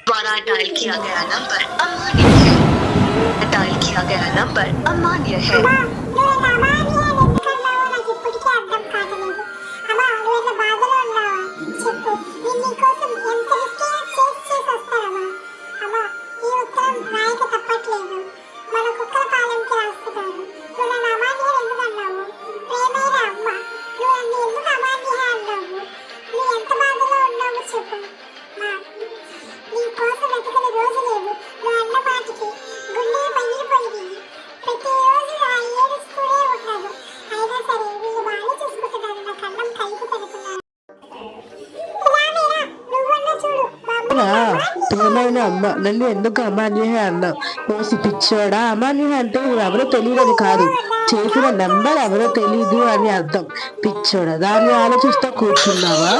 द्वारा डायल किया गया नंबर अमान्य है। डायल किया गया नंबर अमान्य है। ప్రియమైన అమ్మ, నన్ను ఎందుకు అమాన్య అన్నావు? ఓసి పిచ్చోడా, అమాన్య అంటే ఎవరో తెలియదని కాదు, చేసిన నెంబర్ ఎవరో తెలీదు అని అర్థం. పిచ్చోడా, దాన్ని ఆలోచిస్తూ కూర్చున్నావా?